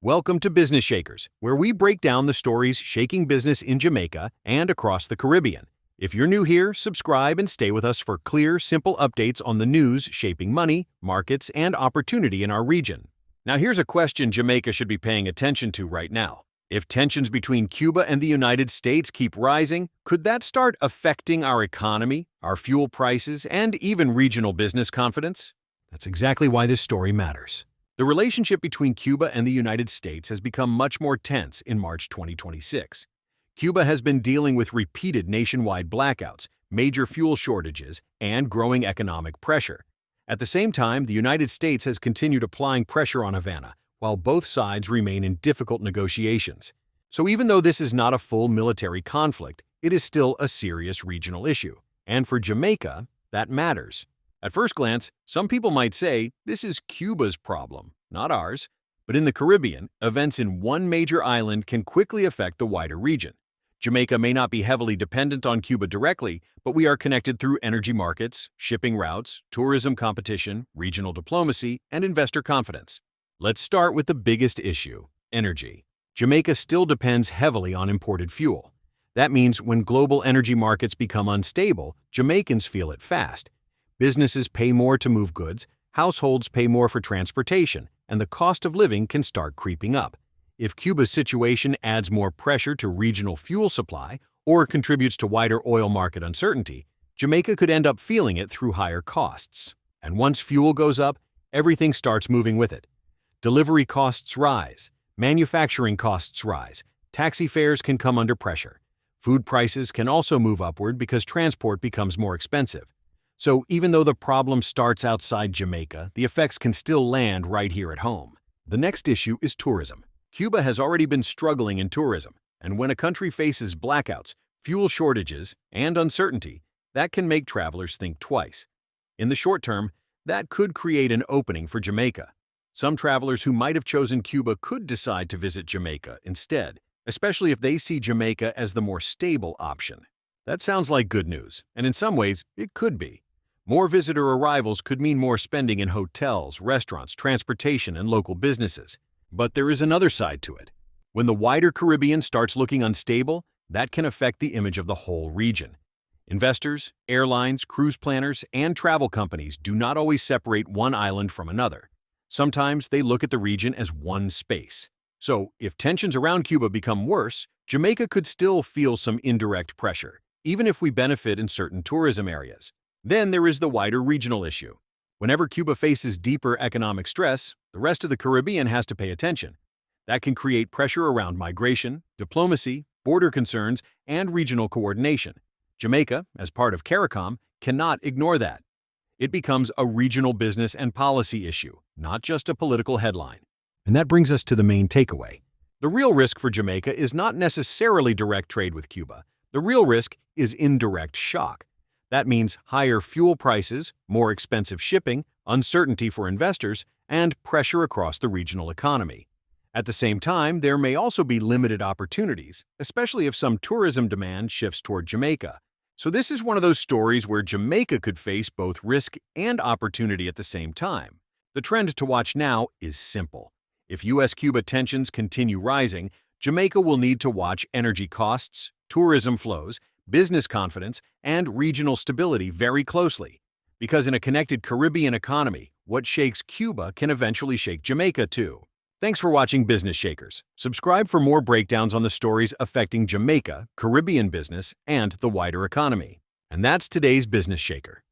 Welcome to Business Shakers, where we break down the stories shaking business in Jamaica and across the Caribbean. If you're new here, subscribe and stay with us for clear, simple updates on the news shaping money, markets, and opportunity in our region. Now here's a question Jamaica should be paying attention to right now. If tensions between Cuba and the United States keep rising, could that start affecting our economy, our fuel prices, and even regional business confidence? That's exactly why this story matters. The relationship between Cuba and the United States has become much more tense in March 2026. Cuba has been dealing with repeated nationwide blackouts, major fuel shortages, and growing economic pressure. At the same time, the United States has continued applying pressure on Havana, while both sides remain in difficult negotiations. So even though this is not a full military conflict, it is still a serious regional issue. And for Jamaica, that matters. At first glance, some people might say this is Cuba's problem, not ours. But in the Caribbean, events in one major island can quickly affect the wider region. Jamaica may not be heavily dependent on Cuba directly, but we are connected through energy markets, shipping routes, tourism competition, regional diplomacy, and investor confidence. Let's start with the biggest issue: energy. Jamaica still depends heavily on imported fuel. That means when global energy markets become unstable, Jamaicans feel it fast. Businesses pay more to move goods, households pay more for transportation, and the cost of living can start creeping up. If Cuba's situation adds more pressure to regional fuel supply or contributes to wider oil market uncertainty, Jamaica could end up feeling it through higher costs. And once fuel goes up, everything starts moving with it. Delivery costs rise, manufacturing costs rise, taxi fares can come under pressure. Food prices can also move upward because transport becomes more expensive. So even though the problem starts outside Jamaica, the effects can still land right here at home. The next issue is tourism. Cuba has already been struggling in tourism, and when a country faces blackouts, fuel shortages, and uncertainty, that can make travelers think twice. In the short term, that could create an opening for Jamaica. Some travelers who might have chosen Cuba could decide to visit Jamaica instead, especially if they see Jamaica as the more stable option. That sounds like good news, and in some ways, it could be. More visitor arrivals could mean more spending in hotels, restaurants, transportation, and local businesses. But there is another side to it. When the wider Caribbean starts looking unstable, that can affect the image of the whole region. Investors, airlines, cruise planners, and travel companies do not always separate one island from another. Sometimes they look at the region as one space. So, if tensions around Cuba become worse, Jamaica could still feel some indirect pressure, even if we benefit in certain tourism areas. Then there is the wider regional issue. Whenever Cuba faces deeper economic stress, the rest of the Caribbean has to pay attention. That can create pressure around migration, diplomacy, border concerns, and regional coordination. Jamaica, as part of CARICOM, cannot ignore that. It becomes a regional business and policy issue, not just a political headline. And that brings us to the main takeaway. The real risk for Jamaica is not necessarily direct trade with Cuba. The real risk is indirect shock. That means higher fuel prices, more expensive shipping, uncertainty for investors, and pressure across the regional economy. At the same time, there may also be limited opportunities, especially if some tourism demand shifts toward Jamaica. So this is one of those stories where Jamaica could face both risk and opportunity at the same time. The trend to watch now is simple. If U.S.-Cuba tensions continue rising, Jamaica will need to watch energy costs, tourism flows, business confidence, and regional stability very closely. Because in a connected Caribbean economy, what shakes Cuba can eventually shake Jamaica too. Thanks for watching Business Shakers. Subscribe for more breakdowns on the stories affecting Jamaica, Caribbean business, and the wider economy. And that's today's Business Shaker.